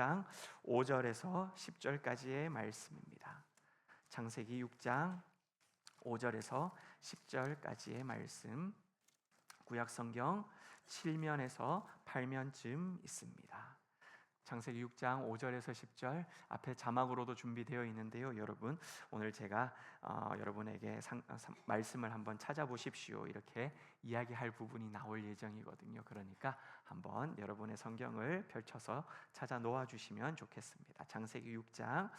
6장 5절에서 10절까지의 말씀입니다. 창세기 6장 5절에서 10절까지의 말씀, 구약성경 7면에서 8면쯤 있습니다. 창세기 6장 5절에서 10절 앞에 자막으로도 준비되어 있는데요. 여러분, 오늘 제가 여러분에게 말씀을 한번 찾아보십시오. 이렇게 이야기할 부분이 나올 예정이거든요. 그러니까 한번 여러분의 성경을 펼쳐서 찾아 놓아 주시면 좋겠습니다. 창세기 6장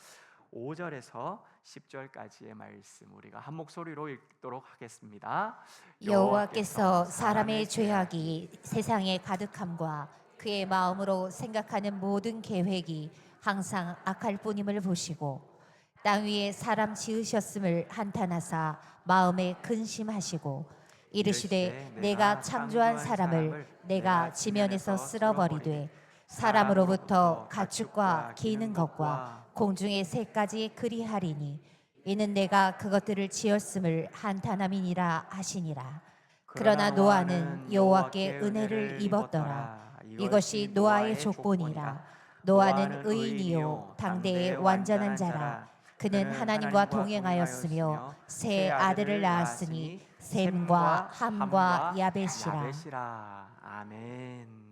5절에서 10절까지의 말씀, 우리가 한 목소리로 읽도록 하겠습니다. 여호와께서 사람의 죄악이 세상에 가득함과 그의 마음으로 생각하는 모든 계획이 항상 악할 뿐임을 보시고 땅 위에 사람 지으셨음을 한탄하사 마음에 근심하시고 이르시되 내가 창조한 사람을 내가 지면에서 쓸어버리되 사람으로부터 가축과 기는 것과 공중의 새까지 그리하리니 이는 내가 그것들을 지었음을 한탄함이니라 하시니라. 그러나 노아는 여호와께 은혜를 입었더라. 이것이 노아의 족보니라. 노아는 의인이요 당대의 완전한 자라. 그는 하나님과 동행하였으며 세 아들을 낳았으니 셈과 함과 야벳이라. 아멘.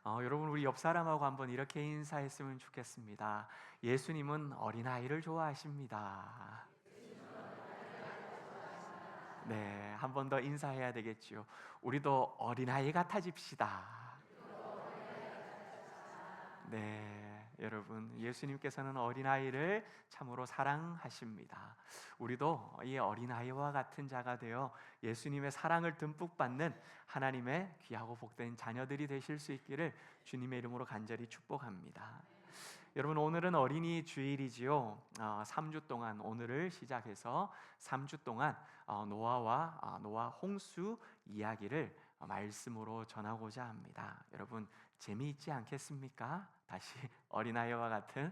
여러분, 우리 옆 사람하고 한번 이렇게 인사했으면 좋겠습니다. 예수님은 어린아이를 좋아하십니다. 네, 한 번 더 인사해야 되겠죠. 우리도 어린아이 같아집시다. 네, 여러분, 예수님께서는 어린아이를 참으로 사랑하십니다. 우리도 이 어린아이와 같은 자가 되어 예수님의 사랑을 듬뿍 받는 하나님의 귀하고 복된 자녀들이 되실 수 있기를 주님의 이름으로 간절히 축복합니다. 여러분, 오늘은 어린이 주일이지요. 3주 동안, 오늘을 시작해서 3주 동안 노아와 노아 홍수 이야기를 말씀으로 전하고자 합니다. 여러분, 재미있지 않겠습니까? 다시 어린아이와 같은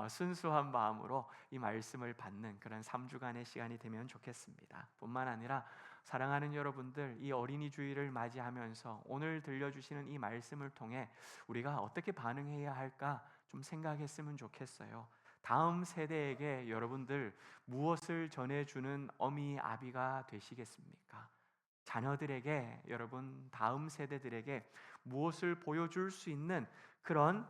순수한 마음으로 이 말씀을 받는 그런 3주간의 시간이 되면 좋겠습니다. 뿐만 아니라 사랑하는 여러분들, 이 어린이 주일을 맞이하면서 오늘 들려주시는 이 말씀을 통해 우리가 어떻게 반응해야 할까 좀 생각했으면 좋겠어요. 다음 세대에게 여러분들 무엇을 전해주는 어미 아비가 되시겠습니까? 자녀들에게, 여러분 다음 세대들에게 무엇을 보여줄 수 있는 그런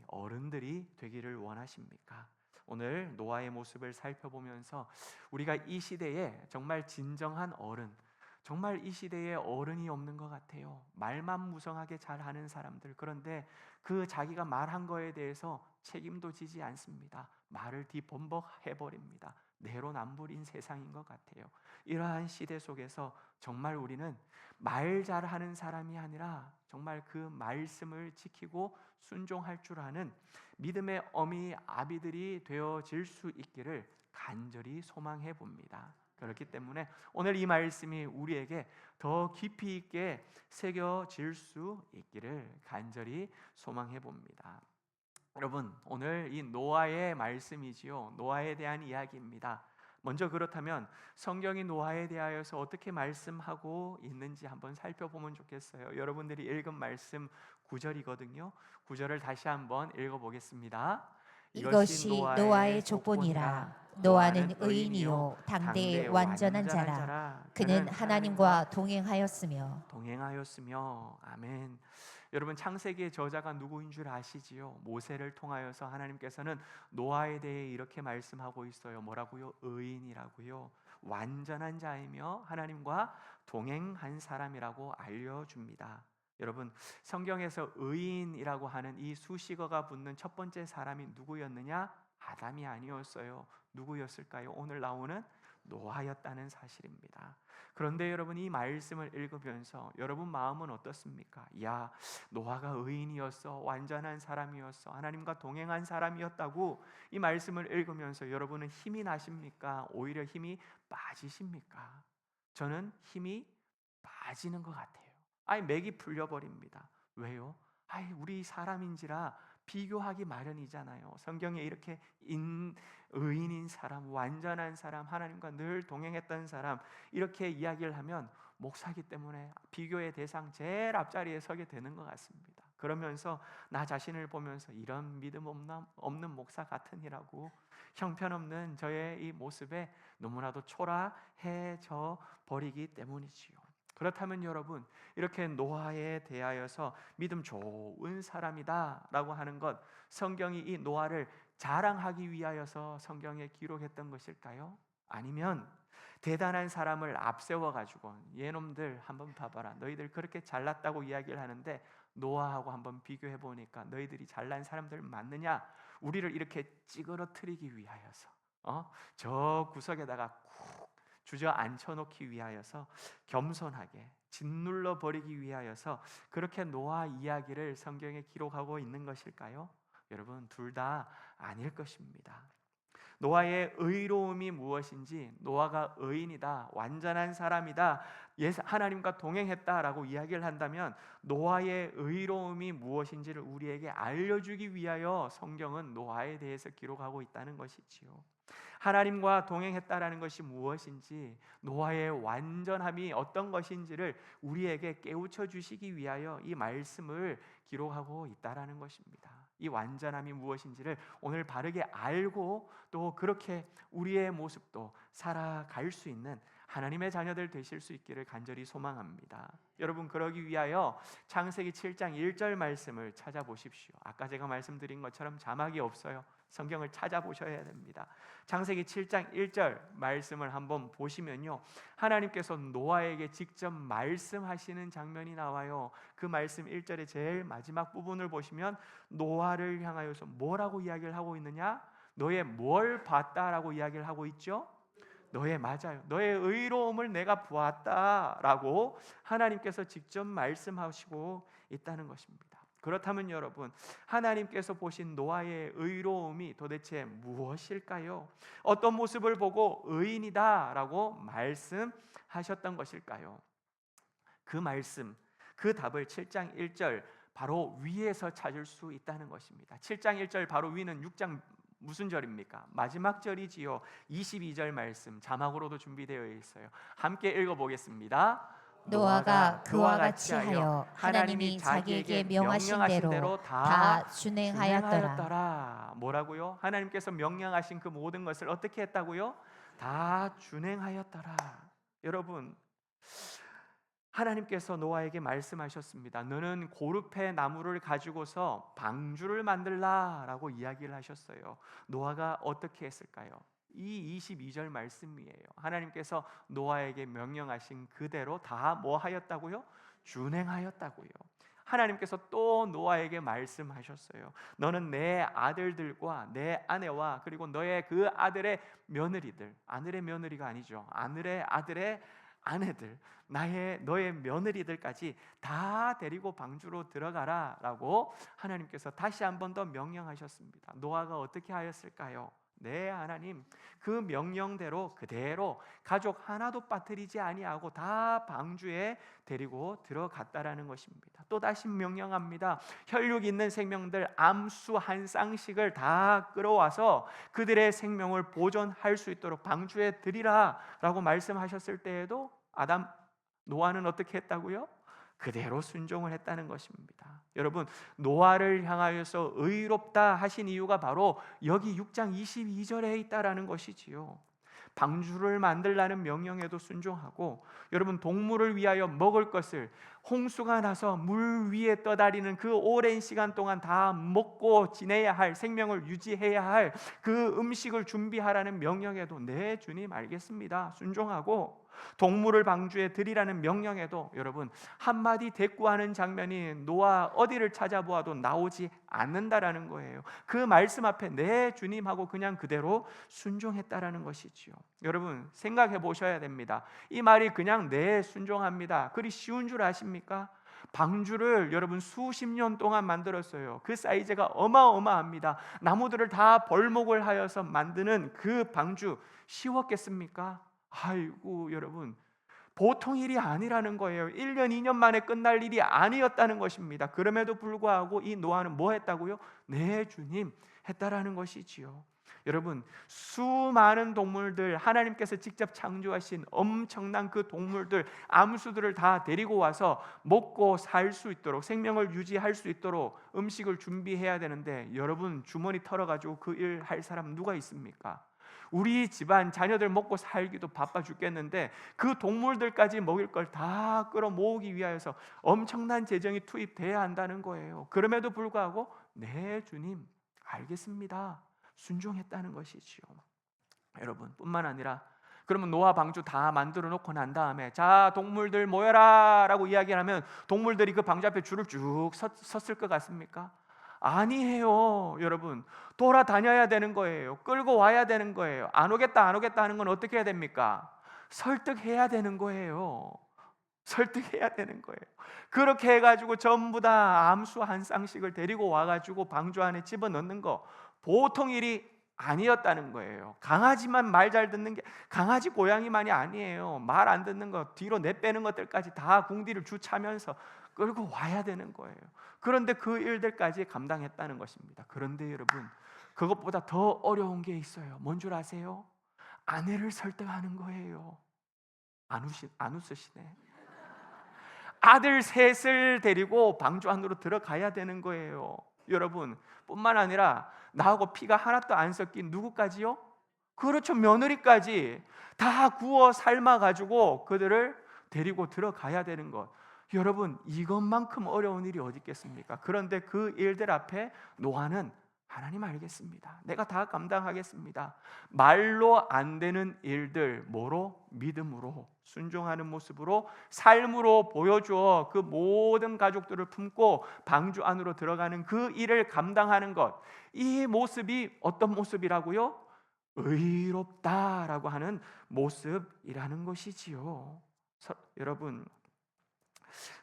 어른들이 되기를 원하십니까? 오늘 노아의 모습을 살펴보면서 우리가 이 시대에 정말 진정한 어른, 정말 이 시대에 어른이 없는 것 같아요. 말만 무성하게 잘하는 사람들, 그런데 그 자기가 말한 거에 대해서 책임도 지지 않습니다. 말을 뒤범벅해버립니다. 내로남불인 세상인 것 같아요. 이러한 시대 속에서 정말 우리는 말 잘하는 사람이 아니라 정말 그 말씀을 지키고 순종할 줄 아는 믿음의 어미 아비들이 되어질 수 있기를 간절히 소망해 봅니다. 그렇기 때문에 오늘 이 말씀이 우리에게 더 깊이 있게 새겨질 수 있기를 간절히 소망해 봅니다. 여러분, 오늘 이 노아의 말씀이지요. 노아에 대한 이야기입니다. 먼저 그렇다면 성경이 노아에 대하여서 어떻게 말씀하고 있는지 한번 살펴보면 좋겠어요. 여러분들이 읽은 말씀 9절이거든요. 9절을 다시 한번 읽어보겠습니다. 이것이 노아의 족보니라. 노아는 의인이요 당대의 완전한 자라. 그는 하나님과 동행하였으며. 아멘. 여러분, 창세기의 저자가 누구인 줄 아시지요? 모세를 통하여서 하나님께서는 노아에 대해 이렇게 말씀하고 있어요. 뭐라고요? 의인이라고요. 완전한 자이며 하나님과 동행한 사람이라고 알려줍니다. 여러분, 성경에서 의인이라고 하는 이 수식어가 붙는 첫 번째 사람이 누구였느냐? 아담이 아니었어요. 누구였을까요? 오늘 나오는 노아였다는 사실입니다. 그런데 여러분, 이 말씀을 읽으면서 여러분 마음은 어떻습니까? 야, 노아가 의인이었어, 완전한 사람이었어, 하나님과 동행한 사람이었다고 이 말씀을 읽으면서 여러분은 힘이 나십니까? 오히려 힘이 빠지십니까? 저는 힘이 빠지는 것 같아요. 맥이 풀려버립니다. 왜요? 우리 사람인지라 비교하기 마련이잖아요. 성경에 이렇게 의인인 사람, 완전한 사람, 하나님과 늘 동행했던 사람, 이렇게 이야기를 하면 목사기 때문에 비교의 대상 제일 앞자리에 서게 되는 것 같습니다. 그러면서 나 자신을 보면서 이런 믿음 없는 목사 같으니라고 형편없는 저의 이 모습에 너무나도 초라해져 버리기 때문이지요. 그렇다면 여러분, 이렇게 노아에 대하여서 믿음 좋은 사람이다 라고 하는 것, 성경이 이 노아를 자랑하기 위하여서 성경에 기록했던 것일까요? 아니면 대단한 사람을 앞세워 가지고 얘놈들 한번 봐봐라, 너희들 그렇게 잘났다고 이야기를 하는데 노아하고 한번 비교해 보니까 너희들이 잘난 사람들 맞느냐, 우리를 이렇게 찌그러뜨리기 위하여서 저 구석에다가 쿡 주저앉혀 놓기 위하여서 겸손하게 짓눌러 버리기 위하여서 그렇게 노아 이야기를 성경에 기록하고 있는 것일까요? 여러분, 둘 다 아닐 것입니다. 노아의 의로움이 무엇인지, 노아가 의인이다, 완전한 사람이다, 하나님과 동행했다라고 이야기를 한다면 노아의 의로움이 무엇인지를 우리에게 알려주기 위하여 성경은 노아에 대해서 기록하고 있다는 것이지요. 하나님과 동행했다라는 것이 무엇인지, 노아의 완전함이 어떤 것인지를 우리에게 깨우쳐 주시기 위하여 이 말씀을 기록하고 있다라는 것입니다. 이 완전함이 무엇인지를 오늘 바르게 알고 또 그렇게 우리의 모습도 살아갈 수 있는 하나님의 자녀들 되실 수 있기를 간절히 소망합니다. 여러분, 그러기 위하여 창세기 7장 1절 말씀을 찾아보십시오. 아까 제가 말씀드린 것처럼 자막이 없어요. 성경을 찾아보셔야 됩니다. 창세기 7장 1절 말씀을 한번 보시면요, 하나님께서 노아에게 직접 말씀하시는 장면이 나와요. 그 말씀 1절의 제일 마지막 부분을 보시면 노아를 향하여서 뭐라고 이야기를 하고 있느냐? 너의 뭘 봤다라고 이야기를 하고 있죠? 맞아요. 너의 의로움을 내가 보았다라고 하나님께서 직접 말씀하시고 있다는 것입니다. 그렇다면 여러분, 하나님께서 보신 노아의 의로움이 도대체 무엇일까요? 어떤 모습을 보고 의인이다라고 말씀하셨던 것일까요? 그 말씀, 그 답을 7장 1절 바로 위에서 찾을 수 있다는 것입니다. 7장 1절 바로 위는 6장 무슨 절입니까? 마지막 절이지요. 22절 말씀 자막으로도 준비되어 있어요. 함께 읽어보겠습니다. 노아가 그와 같이 하여 하나님이 자기에게 명하신 대로 다 준행하였더라. 뭐라고요? 하나님께서 명령하신 그 모든 것을 어떻게 했다고요? 다 준행하였더라. 여러분, 하나님께서 노아에게 말씀하셨습니다. 너는 고르페 나무를 가지고서 방주를 만들라라고 이야기를 하셨어요. 노아가 어떻게 했을까요? 이 22절 말씀이에요. 하나님께서 노아에게 명령하신 그대로 다 뭐 하였다고요? 준행하였다고요. 하나님께서 또 노아에게 말씀하셨어요. 너는 내 아들들과 내 아내와 그리고 너의 그 아들의 며느리들, 아들의 며느리가 아니죠, 아들의 아내들, 너의 며느리들까지 다 데리고 방주로 들어가라라고 하나님께서 다시 한 번 더 명령하셨습니다. 노아가 어떻게 하였을까요? 네, 하나님 그 명령대로 그대로 가족 하나도 빠뜨리지 아니하고 다 방주에 데리고 들어갔다라는 것입니다. 또 다시 명령합니다. 혈육 있는 생명들 암수 한 쌍씩을 다 끌어와서 그들의 생명을 보존할 수 있도록 방주에 들이라라고 말씀하셨을 때에도 노아는 어떻게 했다고요? 그대로 순종을 했다는 것입니다. 여러분, 노아를 향하여서 의롭다 하신 이유가 바로 여기 6장 22절에 있다라는 것이지요. 방주를 만들라는 명령에도 순종하고, 여러분, 동물을 위하여 먹을 것을 홍수가 나서 물 위에 떠다니는 그 오랜 시간 동안 다 먹고 지내야 할, 생명을 유지해야 할 그 음식을 준비하라는 명령에도 네 주님 알겠습니다 순종하고, 동물을 방주에 들이라는 명령에도 여러분 한마디 대꾸하는 장면이 노아 어디를 찾아보아도 나오지 않는다라는 거예요. 그 말씀 앞에 네 주님하고 그냥 그대로 순종했다라는 것이지요. 여러분 생각해 보셔야 됩니다. 이 말이 그냥 네 순종합니다, 그리 쉬운 줄 아십니까? 방주를 여러분 수십 년 동안 만들었어요. 그 사이즈가 어마어마합니다. 나무들을 다 벌목을 하여서 만드는 그 방주 쉬웠겠습니까? 아이고, 여러분 보통 일이 아니라는 거예요. 1년 2년 만에 끝날 일이 아니었다는 것입니다. 그럼에도 불구하고 이 노아는 뭐 했다고요? 네 주님 했다라는 것이지요. 여러분, 수많은 동물들, 하나님께서 직접 창조하신 엄청난 그 동물들, 암수들을 다 데리고 와서 먹고 살 수 있도록, 생명을 유지할 수 있도록 음식을 준비해야 되는데, 여러분 주머니 털어가지고 그 일 할 사람 누가 있습니까? 우리 집안 자녀들 먹고 살기도 바빠 죽겠는데 그 동물들까지 먹일 걸 다 끌어모으기 위하여서 엄청난 재정이 투입돼야 한다는 거예요. 그럼에도 불구하고 네 주님 알겠습니다, 순종했다는 것이지요. 여러분, 뿐만 아니라 그러면 노아 방주 다 만들어 놓고 난 다음에 자 동물들 모여라 라고 이야기를 하면 동물들이 그 방주 앞에 줄을 쭉 섰을 것 같습니까? 아니에요. 여러분, 돌아다녀야 되는 거예요. 끌고 와야 되는 거예요. 안 오겠다 하는 건 어떻게 해야 됩니까? 설득해야 되는 거예요. 설득해야 되는 거예요. 그렇게 해가지고 전부 다 암수 한 쌍씩을 데리고 와가지고 방주 안에 집어넣는 거 보통 일이 아니었다는 거예요. 강아지만 말 잘 듣는 게, 강아지 고양이만이 아니에요. 말 안 듣는 거 뒤로 내빼는 것들까지 다 궁디를 주차면서 끌고 와야 되는 거예요. 그런데 그 일들까지 감당했다는 것입니다. 그런데 여러분, 그것보다 더 어려운 게 있어요. 뭔 줄 아세요? 아내를 설득하는 거예요. 안 웃으시네. 아들 셋을 데리고 방주 안으로 들어가야 되는 거예요. 여러분, 뿐만 아니라 나하고 피가 하나도 안 섞인 누구까지요? 그렇죠, 며느리까지 다 구워 삶아가지고 그들을 데리고 들어가야 되는 것. 여러분, 이것만큼 어려운 일이 어디 있겠습니까? 그런데 그 일들 앞에 노아는 하나님 알겠습니다, 내가 다 감당하겠습니다. 말로 안 되는 일들 뭐로? 믿음으로, 순종하는 모습으로, 삶으로 보여주어 그 모든 가족들을 품고 방주 안으로 들어가는 그 일을 감당하는 것. 이 모습이 어떤 모습이라고요? 의롭다라고 하는 모습이라는 것이지요. 여러분,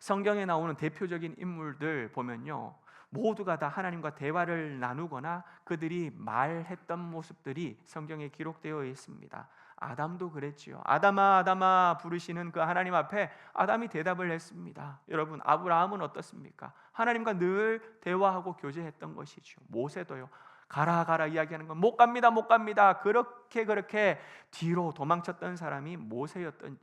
성경에 나오는 대표적인 인물들 보면요, 모두가 다 하나님과 대화를 나누거나 그들이 말했던 모습들이 성경에 기록되어 있습니다. 아담도 그랬지요. 아담아 아담아 부르시는 그 하나님 앞에 아담이 대답을 했습니다. 여러분, 아브라함은 어떻습니까? 하나님과 늘 대화하고 교제했던 것이죠. 모세도요, 가라 가라 이야기하는 건 못 갑니다 못 갑니다 그렇게 뒤로 도망쳤던 사람이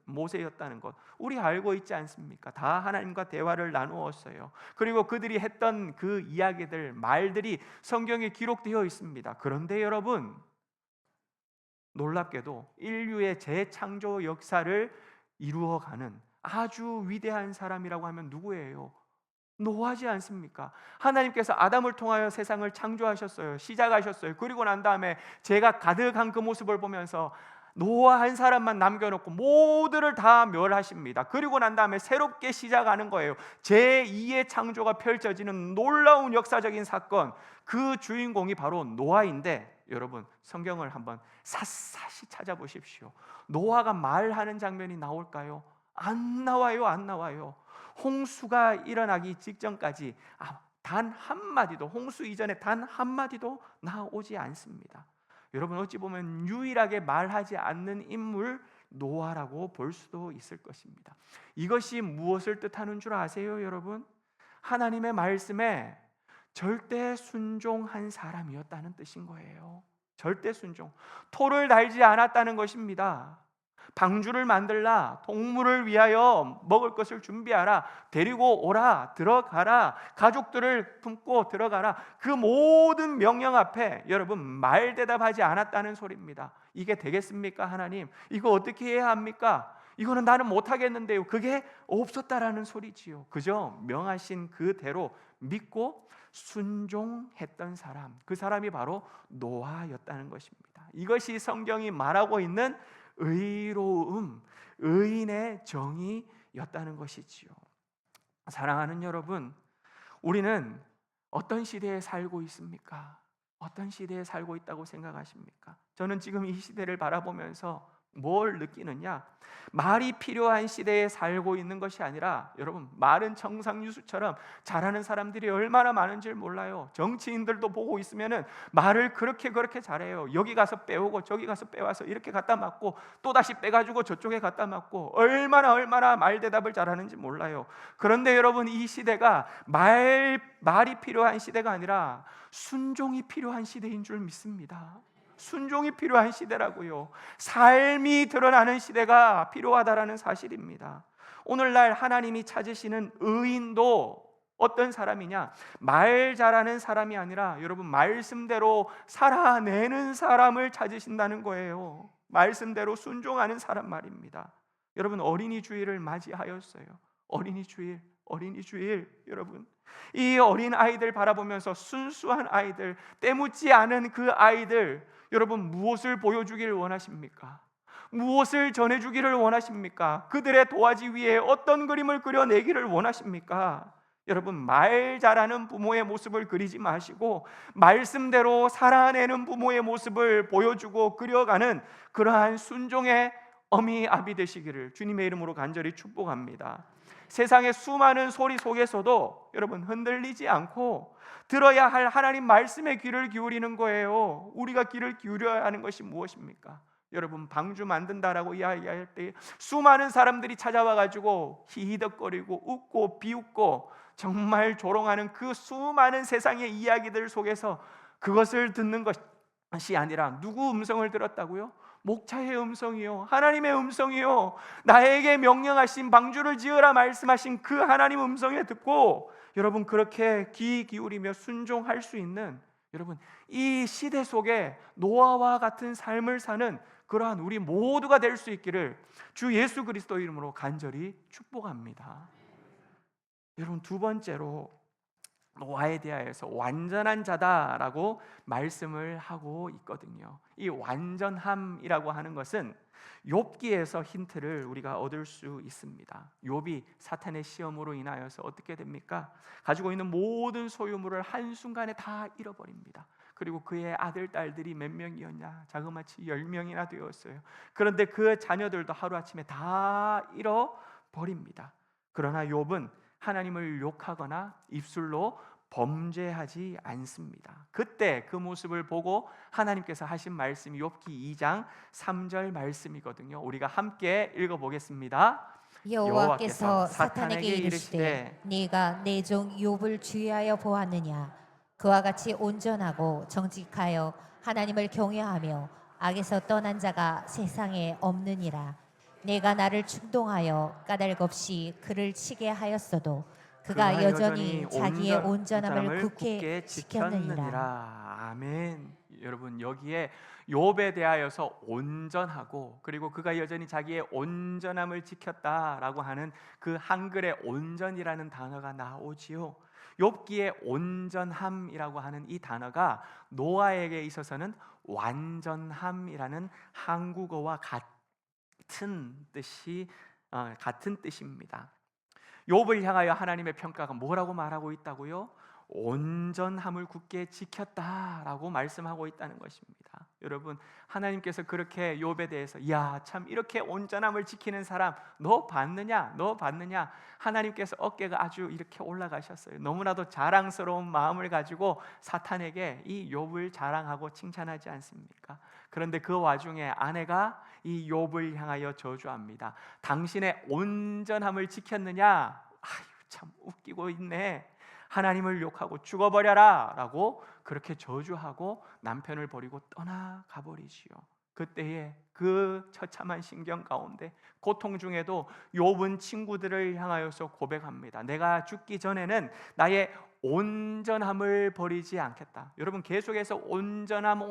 모세였다는 것 우리 알고 있지 않습니까? 다 하나님과 대화를 나누었어요. 그리고 그들이 했던 그 이야기들, 말들이 성경에 기록되어 있습니다. 그런데 여러분, 놀랍게도 인류의 재창조 역사를 이루어가는 아주 위대한 사람이라고 하면 누구예요? 노아지 않습니까? 하나님께서 아담을 통하여 세상을 창조하셨어요. 시작하셨어요. 그리고 난 다음에 죄가 가득한 그 모습을 보면서 노아 한 사람만 남겨놓고 모두를 다 멸하십니다. 그리고 난 다음에 새롭게 시작하는 거예요. 제2의 창조가 펼쳐지는 놀라운 역사적인 사건, 그 주인공이 바로 노아인데, 여러분 성경을 한번 샅샅이 찾아보십시오. 노아가 말하는 장면이 나올까요? 안 나와요. 안 나와요. 홍수가 일어나기 직전까지 단 한마디도, 홍수 이전에 단 한마디도 나오지 않습니다. 여러분, 어찌 보면 유일하게 말하지 않는 인물 노아라고 볼 수도 있을 것입니다. 이것이 무엇을 뜻하는 줄 아세요, 여러분? 하나님의 말씀에 절대 순종한 사람이었다는 뜻인 거예요. 절대 순종. 토를 달지 않았다는 것입니다. 방주를 만들라, 동물을 위하여 먹을 것을 준비하라, 데리고 오라, 들어가라, 가족들을 품고 들어가라, 그 모든 명령 앞에 여러분 말 대답하지 않았다는 소리입니다. 이게 되겠습니까? 하나님, 이거 어떻게 해야 합니까? 이거는 나는 못하겠는데요. 그게 없었다라는 소리지요. 그저 명하신 그대로 믿고 순종했던 사람, 그 사람이 바로 노아였다는 것입니다. 이것이 성경이 말하고 있는 의로움, 의인의 정의였다는 것이지요. 사랑하는 여러분, 우리는 어떤 시대에 살고 있습니까? 어떤 시대에 살고 있다고 생각하십니까? 저는 지금 이 시대를 바라보면서 뭘 느끼느냐? 말이 필요한 시대에 살고 있는 것이 아니라, 여러분, 말은 청상유수처럼 잘하는 사람들이 얼마나 많은지 몰라요. 정치인들도 보고 있으면은 말을 그렇게 잘해요. 여기 가서 빼오고 저기 가서 빼와서 이렇게 갖다 맞고 또 다시 빼가지고 저쪽에 갖다 맞고 얼마나 말 대답을 잘하는지 몰라요. 그런데 여러분, 이 시대가 말이 필요한 시대가 아니라 순종이 필요한 시대인 줄 믿습니다. 순종이 필요한 시대라고요. 삶이 드러나는 시대가 필요하다라는 사실입니다. 오늘날 하나님이 찾으시는 의인도 어떤 사람이냐? 말 잘하는 사람이 아니라 여러분 말씀대로 살아내는 사람을 찾으신다는 거예요. 말씀대로 순종하는 사람 말입니다. 여러분 어린이 주일을 맞이하였어요. 어린이 주일 여러분 이 어린 아이들 바라보면서 순수한 아이들, 때묻지 않은 그 아이들, 여러분 무엇을 보여주기를 원하십니까? 무엇을 전해주기를 원하십니까? 그들의 도화지 위에 어떤 그림을 그려내기를 원하십니까? 여러분 말 잘하는 부모의 모습을 그리지 마시고 말씀대로 살아내는 부모의 모습을 보여주고 그려가는 그러한 순종의 어미 아비 되시기를 주님의 이름으로 간절히 축복합니다. 세상의 수많은 소리 속에서도 여러분 흔들리지 않고 들어야 할 하나님 말씀에 귀를 기울이는 거예요. 우리가 귀를 기울여야 하는 것이 무엇입니까? 여러분 방주 만든다라고 이야기할 때 수많은 사람들이 찾아와 가지고 히히덕거리고 웃고 비웃고 정말 조롱하는 그 수많은 세상의 이야기들 속에서 그것을 듣는 것이 아니라 누구 음성을 들었다고요? 목자의 음성이요, 하나님의 음성이요, 나에게 명령하신 방주를 지으라 말씀하신 그 하나님 음성에 듣고 여러분 그렇게 귀 기울이며 순종할 수 있는 여러분 이 시대 속에 노아와 같은 삶을 사는 그러한 우리 모두가 될 수 있기를 주 예수 그리스도 이름으로 간절히 축복합니다. 여러분 두 번째로 노아에 대하여서 완전한 자다라고 말씀을 하고 있거든요. 이 완전함이라고 하는 것은 욥기에서 힌트를 우리가 얻을 수 있습니다. 욥이 사탄의 시험으로 인하여서 어떻게 됩니까? 가지고 있는 모든 소유물을 한순간에 다 잃어버립니다. 그리고 그의 아들, 딸들이 몇 명이었냐? 자그마치 10명이나 되었어요. 그런데 그 자녀들도 하루아침에 다 잃어버립니다. 그러나 욥은 하나님을 욕하거나 입술로 범죄하지 않습니다. 그때 그 모습을 보고 하나님께서 하신 말씀이 욥기 2장 3절 말씀이거든요. 우리가 함께 읽어보겠습니다. 여호와께서 사탄에게 이르시되 네가 내 종 욥을 주의하여 보았느냐? 그와 같이 온전하고 정직하여 하나님을 경외하며 악에서 떠난 자가 세상에 없느니라. 내가 나를 충동하여 까닭 없이 그를 치게 하였어도 그가 여전히 자기의 온전함을 굳게 지켰느니라. 아멘. 여러분 여기에 욥에 대하여서 온전하고 그리고 그가 여전히 자기의 온전함을 지켰다라고 하는 그 한글의 온전이라는 단어가 나오지요. 욥기의 온전함이라고 하는 이 단어가 노아에게 있어서는 완전함이라는 한국어와 같은 뜻입니다. 욥을 향하여 하나님의 평가가 뭐라고 말하고 있다고요? 온전함을 굳게 지켰다라고 말씀하고 있다는 것입니다. 여러분 하나님께서 그렇게 욥에 대해서 야 참 이렇게 온전함을 지키는 사람 너 봤느냐? 하나님께서 어깨가 아주 이렇게 올라가셨어요. 너무나도 자랑스러운 마음을 가지고 사탄에게 이 욥을 자랑하고 칭찬하지 않습니까? 그런데 그 와중에 아내가 이 욥을 향하여 저주합니다. 당신의 온전함을 지켰느냐? 아유 참 웃기고 있네. 하나님을 욕하고 죽어버려라 라고 그렇게 저주하고 남편을 버리고 떠나가 버리지요. 그때에 그 처참한 심경 가운데 고통 중에도 욥은 친구들을 향하여서 고백합니다. 내가 죽기 전에는 나의 온전함을 버리지 않겠다. 여러분 계속해서 온전함을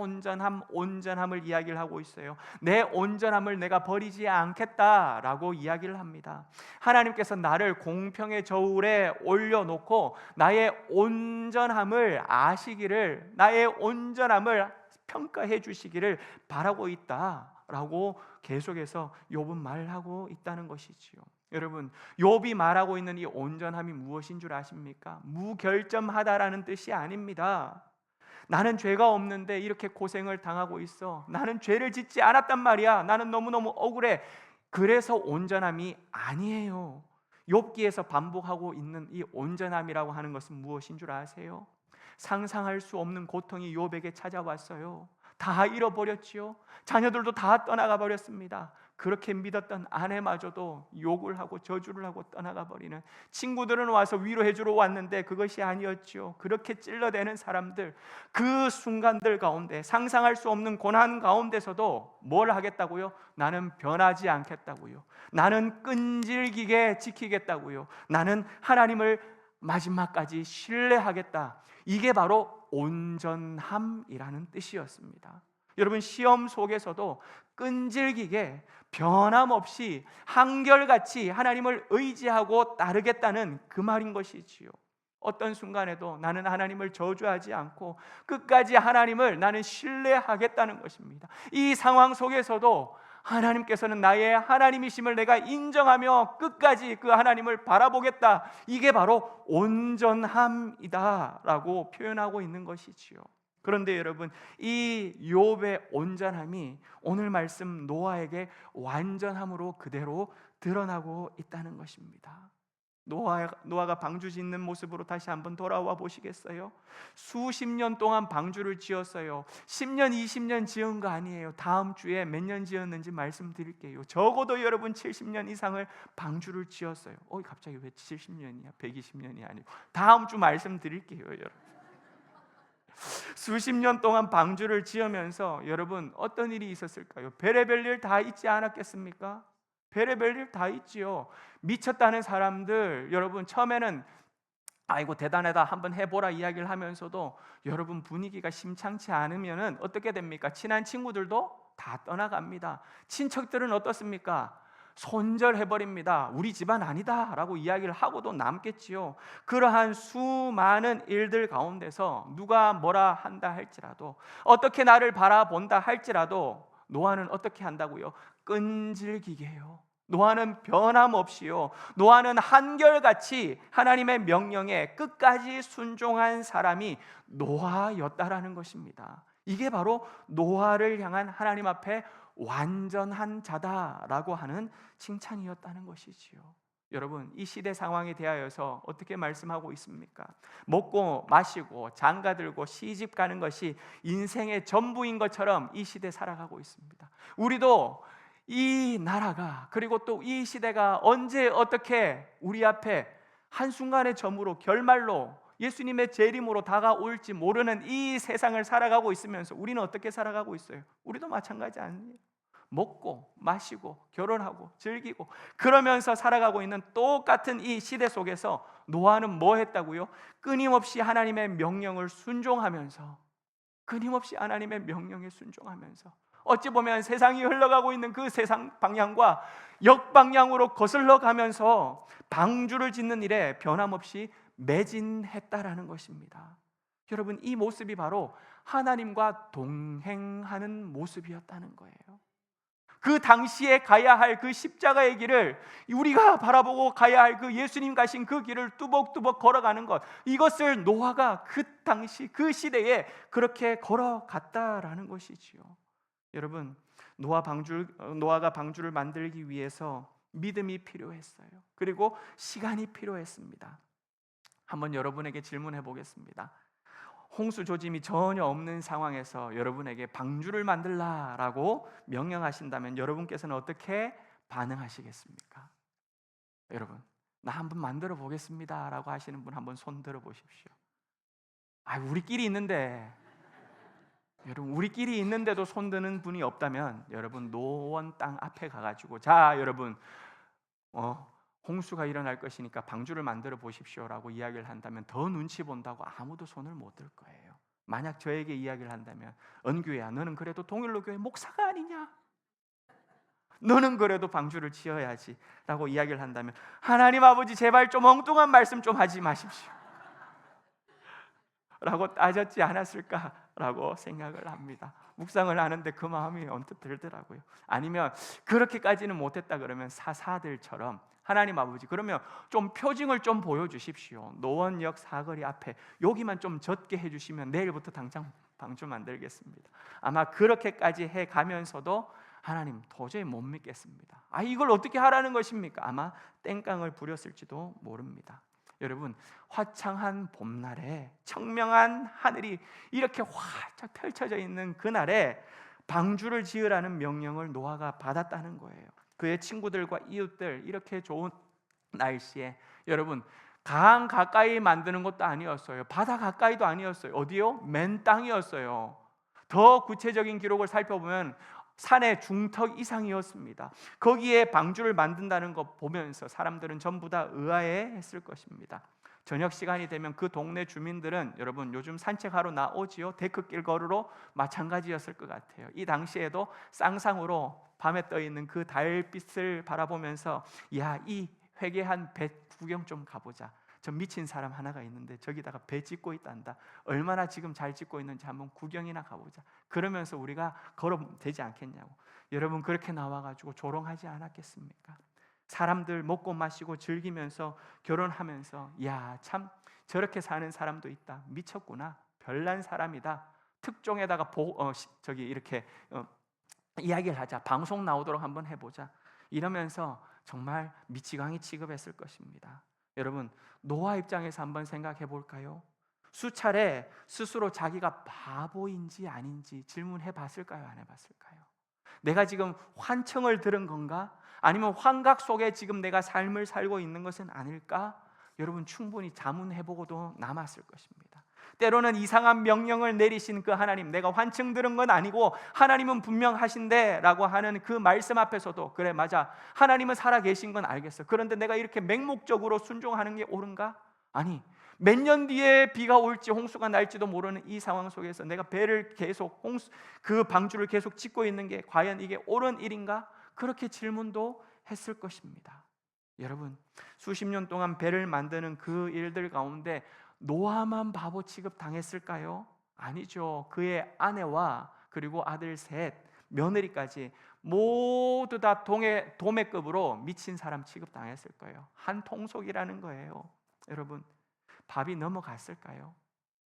이야기를 하고 있어요. 내 온전함을 내가 버리지 않겠다라고 이야기를 합니다. 하나님께서 나를 공평의 저울에 올려놓고 나의 온전함을 아시기를, 나의 온전함을 평가해 주시기를 바라고 있다라고 계속해서 욥은 말하고 있다는 것이지요. 여러분 욥이 말하고 있는 이 온전함이 무엇인 줄 아십니까? 무결점하다라는 뜻이 아닙니다. 나는 죄가 없는데 이렇게 고생을 당하고 있어. 나는 죄를 짓지 않았단 말이야. 나는 너무너무 억울해. 그래서 온전함이 아니에요. 욥기에서 반복하고 있는 이 온전함이라고 하는 것은 무엇인 줄 아세요? 상상할 수 없는 고통이 욥에게 찾아왔어요. 다 잃어버렸지요. 자녀들도 다 떠나가 버렸습니다. 그렇게 믿었던 아내마저도 욕을 하고 저주를 하고 떠나가 버리는, 친구들은 와서 위로해 주러 왔는데 그것이 아니었지요. 그렇게 찔러대는 사람들, 그 순간들 가운데 상상할 수 없는 고난 가운데서도 뭘 하겠다고요? 나는 변하지 않겠다고요. 나는 끈질기게 지키겠다고요. 나는 하나님을 마지막까지 신뢰하겠다. 이게 바로 온전함이라는 뜻이었습니다. 여러분, 시험 속에서도 끈질기게 변함없이 한결같이 하나님을 의지하고 따르겠다는 그 말인 것이지요. 어떤 순간에도 나는 하나님을 저주하지 않고 끝까지 하나님을 나는 신뢰하겠다는 것입니다. 이 상황 속에서도 하나님께서는 나의 하나님이심을 내가 인정하며 끝까지 그 하나님을 바라보겠다. 이게 바로 온전함이다 라고 표현하고 있는 것이지요. 그런데 여러분, 이 욥의 온전함이 오늘 말씀 노아에게 완전함으로 그대로 드러나고 있다는 것입니다. 노아가 방주 짓는 모습으로 다시 한번 돌아와 보시겠어요? 수십 년 동안 방주를 지었어요. 10년, 20년 지은 거 아니에요. 다음 주에 몇 년 지었는지 말씀드릴게요. 적어도 여러분 70년 이상을 방주를 지었어요. 갑자기 왜 70년이야? 120년이 아니고 다음 주 말씀드릴게요, 여러분. 수십 년 동안 방주를 지으면서 여러분 어떤 일이 있었을까요? 별의별 일 다 있지 않았겠습니까? 별의별 일 다 있지요. 미쳤다는 사람들, 여러분 처음에는 아이고 대단하다 한번 해보라 이야기를 하면서도 여러분 분위기가 심상치 않으면 어떻게 됩니까? 친한 친구들도 다 떠나갑니다. 친척들은 어떻습니까? 손절해버립니다. 우리 집안 아니다 라고 이야기를 하고도 남겠지요. 그러한 수많은 일들 가운데서 누가 뭐라 한다 할지라도, 어떻게 나를 바라본다 할지라도 노아는 어떻게 한다고요? 끈질기게 해요. 노아는 변함없이요, 노아는 한결같이 하나님의 명령에 끝까지 순종한 사람이 노아였다라는 것입니다. 이게 바로 노아를 향한 하나님 앞에 완전한 자다라고 하는 칭찬이었다는 것이지요. 여러분, 이 시대 상황에 대하여서 어떻게 말씀하고 있습니까? 먹고 마시고 장가들고 시집 가는 것이 인생의 전부인 것처럼 이 시대 살아가고 있습니다. 우리도 이 나라가, 그리고 또 이 시대가 언제 어떻게 우리 앞에 한순간의 점으로 결말로 예수님의 재림으로 다가올지 모르는 이 세상을 살아가고 있으면서 우리는 어떻게 살아가고 있어요? 우리도 마찬가지 아니에요? 먹고 마시고 결혼하고 즐기고 그러면서 살아가고 있는 똑같은 이 시대 속에서 노아는 뭐 했다고요? 끊임없이 하나님의 명령을 순종하면서, 끊임없이 하나님의 명령에 순종하면서, 어찌 보면 세상이 흘러가고 있는 그 세상 방향과 역방향으로 거슬러 가면서 방주를 짓는 일에 변함없이 매진했다라는 것입니다. 여러분, 이 모습이 바로 하나님과 동행하는 모습이었다는 거예요. 그 당시에 가야 할 그 십자가의 길을, 우리가 바라보고 가야 할 그 예수님 가신 그 길을 뚜벅뚜벅 걸어가는 것, 이것을 노아가 그 당시 그 시대에 그렇게 걸어갔다라는 것이지요. 여러분, 노아가 방주를 만들기 위해서 믿음이 필요했어요. 그리고 시간이 필요했습니다. 한번 여러분에게 질문해 보겠습니다. 홍수 조짐이 전혀 없는 상황에서 여러분에게 방주를 만들라라고 명령하신다면 여러분께서는 어떻게 반응하시겠습니까? 여러분, 나 한번 만들어 보겠습니다 라고 하시는 분 한번 손 들어 보십시오. 우리끼리 있는데, 여러분 우리끼리 있는데도 손 드는 분이 없다면 여러분 노원 땅 앞에 가가지고, 자 여러분 홍수가 일어날 것이니까 방주를 만들어 보십시오라고 이야기를 한다면 더 눈치 본다고 아무도 손을 못 들 거예요. 만약 저에게 이야기를 한다면, 은규야 너는 그래도 동일로 교회 목사가 아니냐? 너는 그래도 방주를 지어야지 라고 이야기를 한다면, 하나님 아버지 제발 좀 엉뚱한 말씀 좀 하지 마십시오 라고 따졌지 않았을까라고 생각을 합니다. 묵상을 하는데 그 마음이 언뜻 들더라고요. 아니면 그렇게까지는 못했다 그러면 사사들처럼, 하나님 아버지 그러면 좀 표징을 좀 보여주십시오. 노원역 사거리 앞에 여기만 좀 젖게 해주시면 내일부터 당장 방주 만들겠습니다. 아마 그렇게까지 해가면서도 하나님 도저히 못 믿겠습니다. 이걸 어떻게 하라는 것입니까? 아마 땡깡을 부렸을지도 모릅니다. 여러분, 화창한 봄날에 청명한 하늘이 이렇게 활짝 펼쳐져 있는 그날에 방주를 지으라는 명령을 노아가 받았다는 거예요. 그의 친구들과 이웃들, 이렇게 좋은 날씨에 여러분, 강 가까이 만드는 것도 아니었어요. 바다 가까이도 아니었어요. 어디요? 맨 땅이었어요. 더 구체적인 기록을 살펴보면 산의 중턱 이상이었습니다. 거기에 방주를 만든다는 것 보면서 사람들은 전부 다 의아해했을 것입니다. 저녁 시간이 되면 그 동네 주민들은 여러분 요즘 산책하러 나오지요. 데크길 걸으러 마찬가지였을 것 같아요. 이 당시에도 쌍쌍으로 밤에 떠 있는 그 달빛을 바라보면서 야, 이 회개한 배 구경 좀 가보자. 저 미친 사람 하나가 있는데 저기다가 배 짓고 있단다. 얼마나 지금 잘 짓고 있는지 한번 구경이나 가보자. 그러면서 우리가 걸어도 되지 않겠냐고. 여러분, 그렇게 나와가지고 조롱하지 않았겠습니까? 사람들 먹고 마시고 즐기면서 결혼하면서 야, 참 저렇게 사는 사람도 있다. 미쳤구나. 별난 사람이다. 특종에다가 이렇게 이야기를 하자. 방송 나오도록 한번 해보자. 이러면서 정말 미치광이 취급했을 것입니다. 여러분, 노아 입장에서 한번 생각해 볼까요? 수차례 스스로 자기가 바보인지 아닌지 질문해 봤을까요? 안 해봤을까요? 내가 지금 환청을 들은 건가? 아니면 환각 속에 지금 내가 삶을 살고 있는 것은 아닐까? 여러분, 충분히 자문해보고도 남았을 것입니다. 때로는 이상한 명령을 내리신 그 하나님, 내가 환청 들은 건 아니고 하나님은 분명하신데 라고 하는 그 말씀 앞에서도 그래, 맞아, 하나님은 살아계신 건 알겠어. 그런데 내가 이렇게 맹목적으로 순종하는 게 옳은가? 아니, 몇 년 뒤에 비가 올지 홍수가 날지도 모르는 이 상황 속에서 내가 배를 계속 그 방주를 계속 짓고 있는 게 과연 이게 옳은 일인가? 그렇게 질문도 했을 것입니다. 여러분, 수십 년 동안 배를 만드는 그 일들 가운데 노아만 바보 취급 당했을까요? 아니죠. 그의 아내와 그리고 아들 셋, 며느리까지 모두 다 도매급으로 미친 사람 취급 당했을 거예요. 한 통속이라는 거예요. 여러분, 밥이 넘어갔을까요?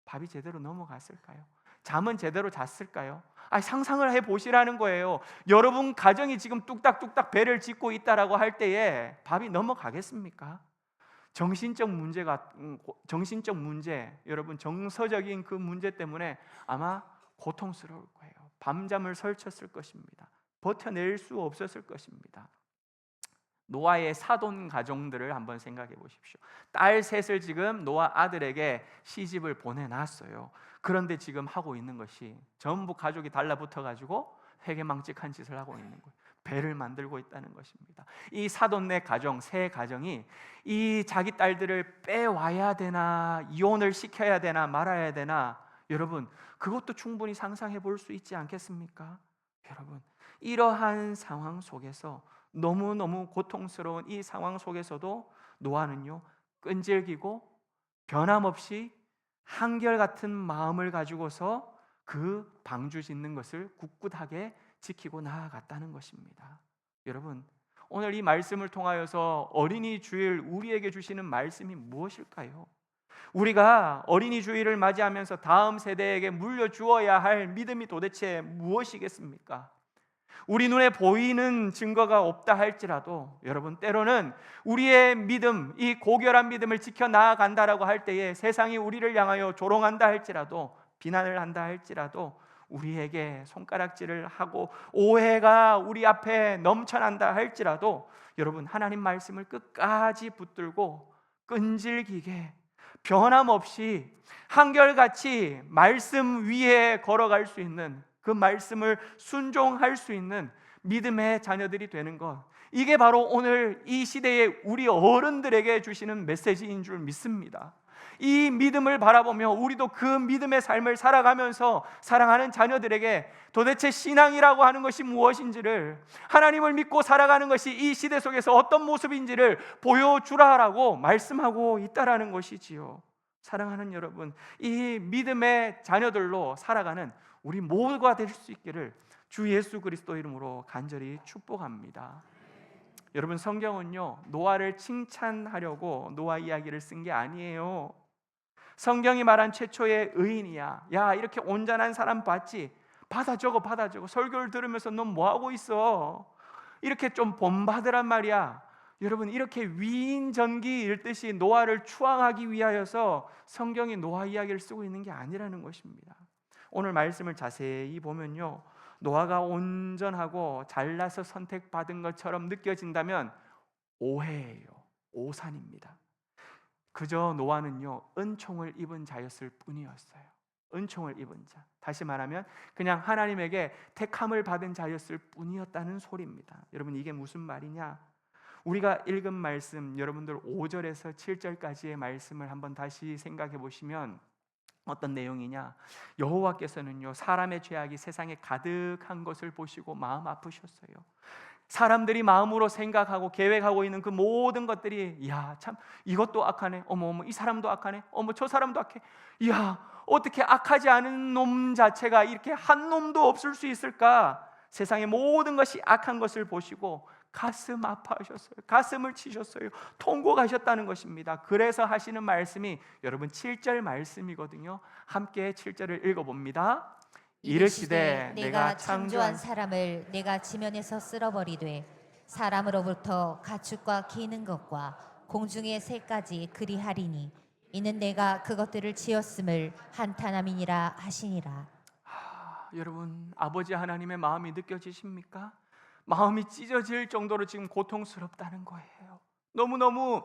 밥이 제대로 넘어갔을까요? 잠은 제대로 잤을까요? 상상을 해보시라는 거예요. 여러분 가정이 지금 뚝딱뚝딱 배를 짓고 있다라고 할 때에 밥이 넘어가겠습니까? 정신적 문제, 여러분 정서적인 그 문제 때문에 아마 고통스러울 거예요. 밤잠을 설쳤을 것입니다. 버텨낼 수 없었을 것입니다. 노아의 사돈 가정들을 한번 생각해 보십시오. 딸 셋을 지금 노아 아들에게 시집을 보내놨어요. 그런데 지금 하고 있는 것이 전부 가족이 달라붙어 가지고 회개망측한 짓을 하고 있는 거예요. 배를 만들고 있다는 것입니다. 이 사돈네 가정, 세 가정이 이 자기 딸들을 빼와야 되나, 이혼을 시켜야 되나 말아야 되나, 여러분 그것도 충분히 상상해 볼 수 있지 않겠습니까? 여러분, 이러한 상황 속에서 너무너무 고통스러운 이 상황 속에서도 노아는요, 끈질기고 변함없이 한결같은 마음을 가지고서 그 방주 짓는 것을 굳굳하게 지키고 나아갔다는 것입니다. 여러분, 오늘 이 말씀을 통하여서 어린이 주일 우리에게 주시는 말씀이 무엇일까요? 우리가 어린이 주일을 맞이하면서 다음 세대에게 물려주어야 할 믿음이 도대체 무엇이겠습니까? 우리 눈에 보이는 증거가 없다 할지라도 여러분, 때로는 우리의 믿음, 이 고결한 믿음을 지켜나간다라고 할 때에 세상이 우리를 향하여 조롱한다 할지라도, 비난을 한다 할지라도, 우리에게 손가락질을 하고 오해가 우리 앞에 넘쳐난다 할지라도 여러분, 하나님 말씀을 끝까지 붙들고 끈질기게 변함없이 한결같이 말씀 위에 걸어갈 수 있는, 그 말씀을 순종할 수 있는 믿음의 자녀들이 되는 것, 이게 바로 오늘 이 시대의 우리 어른들에게 주시는 메시지인 줄 믿습니다. 이 믿음을 바라보며 우리도 그 믿음의 삶을 살아가면서 사랑하는 자녀들에게 도대체 신앙이라고 하는 것이 무엇인지를, 하나님을 믿고 살아가는 것이 이 시대 속에서 어떤 모습인지를 보여주라라고 말씀하고 있다라는 것이지요. 사랑하는 여러분, 이 믿음의 자녀들로 살아가는 우리 모두가 될 수 있기를 주 예수 그리스도 이름으로 간절히 축복합니다. 여러분, 성경은요, 노아를 칭찬하려고 노아 이야기를 쓴 게 아니에요. 성경이 말한 최초의 의인이야. 야, 이렇게 온전한 사람 봤지? 받아 적어. 설교를 들으면서 넌 뭐하고 있어? 이렇게 좀 본받으란 말이야. 여러분, 이렇게 위인전기 읽듯이 노아를 추앙하기 위하여서 성경이 노아 이야기를 쓰고 있는 게 아니라는 것입니다. 오늘 말씀을 자세히 보면요, 노아가 온전하고 잘나서 선택받은 것처럼 느껴진다면 오해예요. 오산입니다. 그저 노아는요, 은총을 입은 자였을 뿐이었어요. 은총을 입은 자, 다시 말하면 그냥 하나님에게 택함을 받은 자였을 뿐이었다는 소리입니다. 여러분, 이게 무슨 말이냐? 우리가 읽은 말씀, 여러분들 5절에서 7절까지의 말씀을 한번 다시 생각해 보시면 어떤 내용이냐? 여호와께서는요, 사람의 죄악이 세상에 가득한 것을 보시고 마음 아프셨어요. 사람들이 마음으로 생각하고 계획하고 있는 그 모든 것들이, 야, 참 이것도 악하네, 어머 이 사람도 악하네, 어머 저 사람도 악해, 야, 어떻게 악하지 않은 놈 자체가 이렇게 한 놈도 없을 수 있을까? 세상의 모든 것이 악한 것을 보시고 가슴 아파하셨어요. 가슴을 치셨어요. 통곡하셨다는 것입니다. 그래서 하시는 말씀이 여러분 7절 말씀이거든요. 함께 7절을 읽어봅니다. 이르시되 내가 창조한 사람을 내가 지면에서 쓸어버리되 사람으로부터 가축과 기는 것과 공중의 새까지 그리하리니 이는 내가 그것들을 지었음을 한탄함이니라 하시니라. 여러분, 아버지 하나님의 마음이 느껴지십니까? 마음이 찢어질 정도로 지금 고통스럽다는 거예요. 너무너무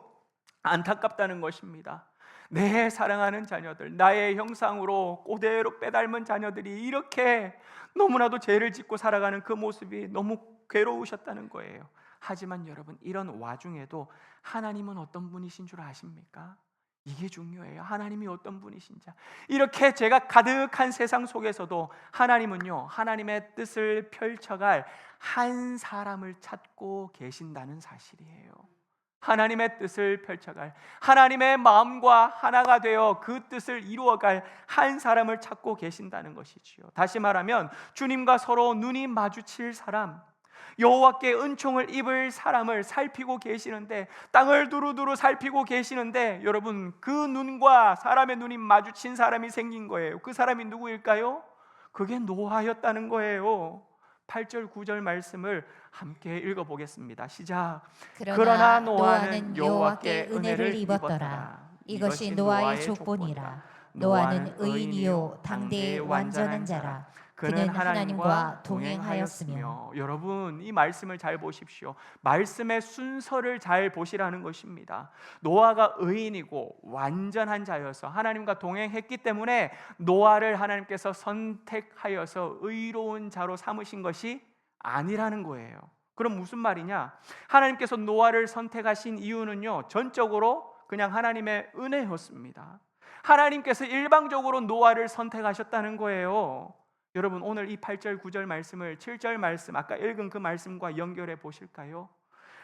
안타깝다는 것입니다. 내 사랑하는 자녀들, 나의 형상으로 그대로 빼닮은 자녀들이 이렇게 너무나도 죄를 짓고 살아가는 그 모습이 너무 괴로우셨다는 거예요. 하지만 여러분, 이런 와중에도 하나님은 어떤 분이신 줄 아십니까? 이게 중요해요. 하나님이 어떤 분이신지. 이렇게 죄가 가득한 세상 속에서도 하나님은요, 하나님의 뜻을 펼쳐갈 한 사람을 찾고 계신다는 사실이에요. 하나님의 뜻을 펼쳐갈, 하나님의 마음과 하나가 되어 그 뜻을 이루어갈 한 사람을 찾고 계신다는 것이지요. 다시 말하면 주님과 서로 눈이 마주칠 사람, 여호와께 은총을 입을 사람을 살피고 계시는데, 땅을 두루두루 살피고 계시는데, 여러분, 그 눈과 사람의 눈이 마주친 사람이 생긴 거예요. 그 사람이 누구일까요? 그게 노아였다는 거예요. 8절 9절 말씀을 함께 읽어보겠습니다. 시작. 그러나 노아는 여호와께 은혜를 입었더라. 이것이 노아의 족보니라. 노아는 의인이요 당대의 완전한 자라. 그는 하나님과 동행하였으며. 여러분, 이 말씀을 잘 보십시오. 말씀의 순서를 잘 보시라는 것입니다. 노아가 의인이고 완전한 자여서 하나님과 동행했기 때문에 노아를 하나님께서 선택하여서 의로운 자로 삼으신 것이 아니라는 거예요. 그럼 무슨 말이냐? 하나님께서 노아를 선택하신 이유는요, 전적으로 그냥 하나님의 은혜였습니다. 하나님께서 일방적으로 노아를 선택하셨다는 거예요. 여러분, 오늘 이 8절 9절 말씀을 7절 말씀, 아까 읽은 그 말씀과 연결해 보실까요?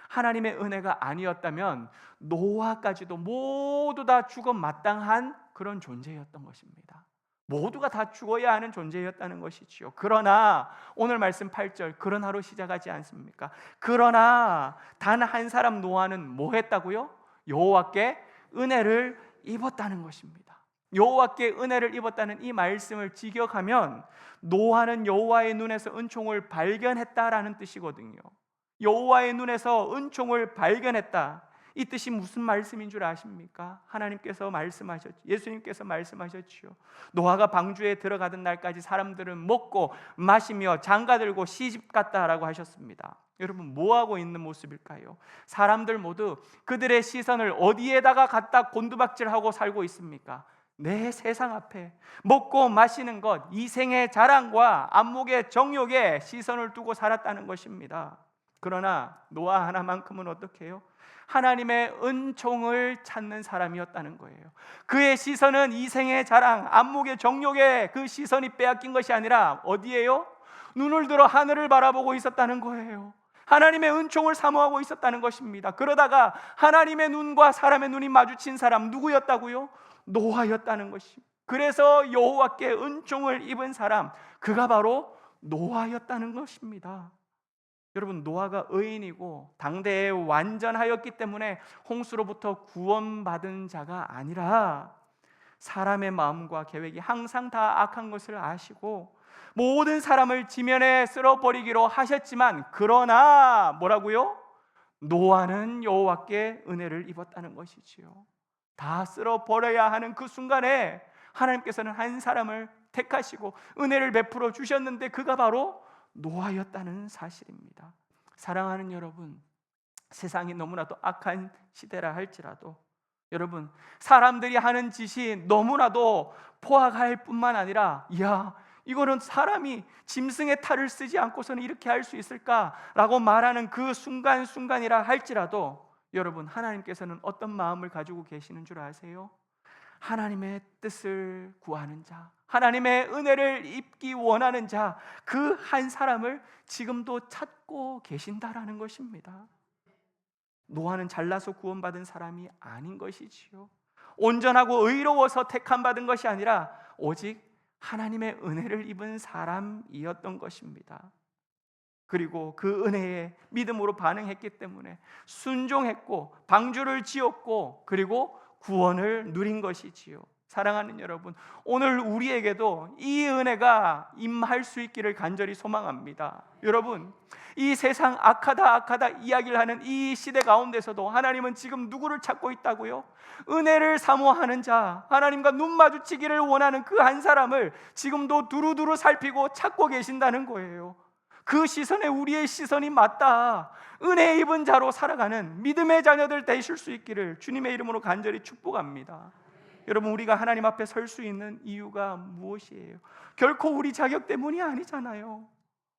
하나님의 은혜가 아니었다면 노아까지도 모두 다 죽어 마땅한 그런 존재였던 것입니다. 모두가 다 죽어야 하는 존재였다는 것이지요. 그러나 오늘 말씀 8절, 그러나로 시작하지 않습니까? 그러나 단 한 사람 노아는 뭐 했다고요? 여호와께 은혜를 입었다는 것입니다. 여호와께 은혜를 입었다는 이 말씀을 직역하면 노아는 여호와의 눈에서 은총을 발견했다라는 뜻이거든요. 여호와의 눈에서 은총을 발견했다, 이 뜻이 무슨 말씀인 줄 아십니까? 하나님께서 말씀하셨죠. 예수님께서 말씀하셨지요. 노아가 방주에 들어가던 날까지 사람들은 먹고 마시며 장가들고 시집갔다라고 하셨습니다. 여러분, 뭐하고 있는 모습일까요? 사람들 모두 그들의 시선을 어디에다가 갖다 곤두박질하고 살고 있습니까? 내 세상 앞에 먹고 마시는 것, 이생의 자랑과 안목의 정욕에 시선을 두고 살았다는 것입니다. 그러나 노아 하나만큼은 어떻게 해요? 하나님의 은총을 찾는 사람이었다는 거예요. 그의 시선은 이생의 자랑, 안목의 정욕에 그 시선이 빼앗긴 것이 아니라 어디에요? 눈을 들어 하늘을 바라보고 있었다는 거예요. 하나님의 은총을 사모하고 있었다는 것입니다. 그러다가 하나님의 눈과 사람의 눈이 마주친 사람 누구였다고요? 노아였다는 것이. 그래서 여호와께 은총을 입은 사람, 그가 바로 노아였다는 것입니다. 여러분, 노아가 의인이고 당대에 완전하였기 때문에 홍수로부터 구원받은 자가 아니라 사람의 마음과 계획이 항상 다 악한 것을 아시고 모든 사람을 지면에 쓸어버리기로 하셨지만, 그러나 뭐라고요? 노아는 여호와께 은혜를 입었다는 것이지요. 다 쓸어 버려야 하는 그 순간에 하나님께서는 한 사람을 택하시고 은혜를 베풀어 주셨는데 그가 바로 노아였다는 사실입니다. 사랑하는 여러분, 세상이 너무나도 악한 시대라 할지라도 여러분, 사람들이 하는 짓이 너무나도 포악할 뿐만 아니라 이거는 사람이 짐승의 탈을 쓰지 않고서는 이렇게 할 수 있을까라고 말하는 그 순간순간이라 할지라도 여러분, 하나님께서는 어떤 마음을 가지고 계시는 줄 아세요? 하나님의 뜻을 구하는 자, 하나님의 은혜를 입기 원하는 자, 그 한 사람을 지금도 찾고 계신다라는 것입니다. 노아는 잘나서 구원받은 사람이 아닌 것이지요. 온전하고 의로워서 택함받은 것이 아니라 오직 하나님의 은혜를 입은 사람이었던 것입니다. 그리고 그 은혜에 믿음으로 반응했기 때문에 순종했고 방주를 지었고 그리고 구원을 누린 것이지요. 사랑하는 여러분, 오늘 우리에게도 이 은혜가 임할 수 있기를 간절히 소망합니다. 여러분, 이 세상 악하다 이야기를 하는 이 시대 가운데서도 하나님은 지금 누구를 찾고 있다고요? 은혜를 사모하는 자, 하나님과 눈 마주치기를 원하는 그 한 사람을 지금도 두루두루 살피고 찾고 계신다는 거예요. 그 시선에 우리의 시선이 맞다. 은혜 입은 자로 살아가는 믿음의 자녀들 되실 수 있기를 주님의 이름으로 간절히 축복합니다. 여러분, 우리가 하나님 앞에 설 수 있는 이유가 무엇이에요? 결코 우리 자격 때문이 아니잖아요.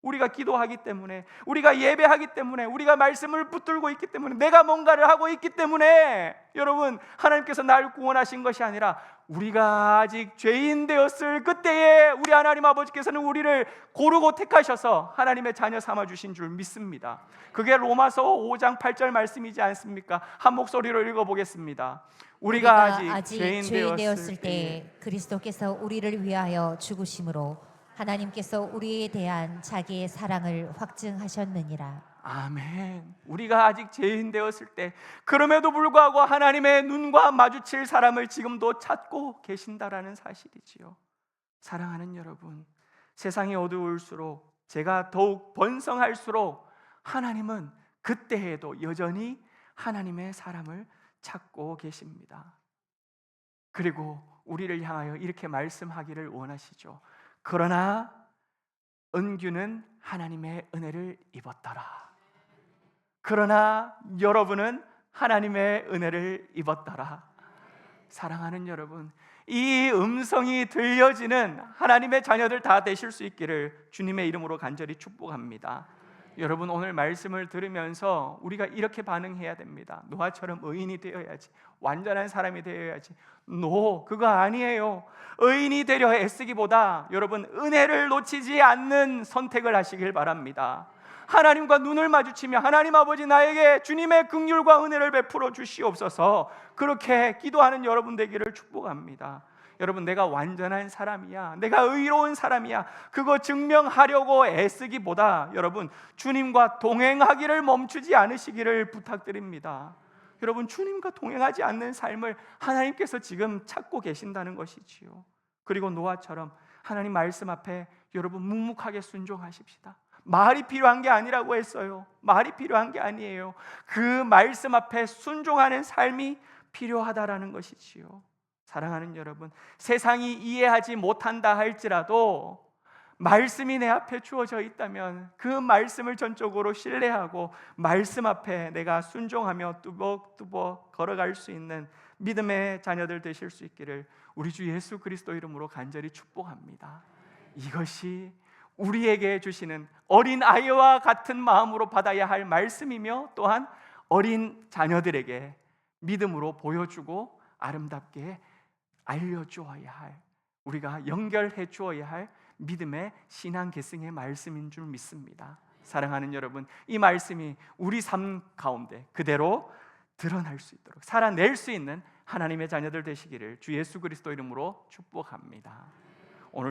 우리가 기도하기 때문에, 우리가 예배하기 때문에, 우리가 말씀을 붙들고 있기 때문에, 내가 뭔가를 하고 있기 때문에 여러분, 하나님께서 날 구원하신 것이 아니라 우리가 아직 죄인 되었을 그때에 우리 하나님 아버지께서는 우리를 고르고 택하셔서 하나님의 자녀 삼아주신 줄 믿습니다. 그게 로마서 5장 8절 말씀이지 않습니까? 한 목소리로 읽어보겠습니다. 우리가 아직 죄인 되었을 때 그리스도께서 우리를 위하여 죽으심으로 하나님께서 우리에 대한 자기의 사랑을 확증하셨느니라. 아멘. 우리가 아직 죄인 되었을 때 그럼에도 불구하고 하나님의 눈과 마주칠 사람을 지금도 찾고 계신다라는 사실이지요. 사랑하는 여러분, 세상이 어두울수록, 제가 더욱 번성할수록 하나님은 그때에도 여전히 하나님의 사람을 찾고 계십니다. 그리고 우리를 향하여 이렇게 말씀하기를 원하시죠. 그러나 은규는 하나님의 은혜를 입었더라. 그러나 여러분은 하나님의 은혜를 입었더라. 사랑하는 여러분, 이 음성이 들려지는 하나님의 자녀들 다 되실 수 있기를 주님의 이름으로 간절히 축복합니다. 여러분, 오늘 말씀을 들으면서 우리가 이렇게 반응해야 됩니다. 노아처럼 의인이 되어야지, 완전한 사람이 되어야지. 그거 아니에요. 의인이 되려 애쓰기보다 여러분, 은혜를 놓치지 않는 선택을 하시길 바랍니다. 하나님과 눈을 마주치며 하나님 아버지, 나에게 주님의 긍휼과 은혜를 베풀어 주시옵소서, 그렇게 기도하는 여러분 되기를 축복합니다. 여러분, 내가 완전한 사람이야, 내가 의로운 사람이야, 그거 증명하려고 애쓰기보다 여러분, 주님과 동행하기를 멈추지 않으시기를 부탁드립니다. 여러분, 주님과 동행하지 않는 삶을 하나님께서 지금 찾고 계신다는 것이지요. 그리고 노아처럼 하나님 말씀 앞에 여러분 묵묵하게 순종하십시다. 말이 필요한 게 아니라고 했어요. 말이 필요한 게 아니에요. 그 말씀 앞에 순종하는 삶이 필요하다라는 것이지요. 사랑하는 여러분, 세상이 이해하지 못한다 할지라도 말씀이 내 앞에 주어져 있다면 그 말씀을 전적으로 신뢰하고 말씀 앞에 내가 순종하며 뚜벅뚜벅 걸어갈 수 있는 믿음의 자녀들 되실 수 있기를 우리 주 예수 그리스도 이름으로 간절히 축복합니다. 이것이 우리에게 주시는 어린 아이와 같은 마음으로 받아야 할 말씀이며, 또한 어린 자녀들에게 믿음으로 보여주고 아름답게 알려주어야 할, 우리가 연결해 주어야 할 믿음의 신앙 계승의 말씀인 줄 믿습니다. 사랑하는 여러분, 이 말씀이 우리 삶 가운데 그대로 드러날 수 있도록 살아낼 수 있는 하나님의 자녀들 되시기를 주 예수 그리스도 이름으로 축복합니다.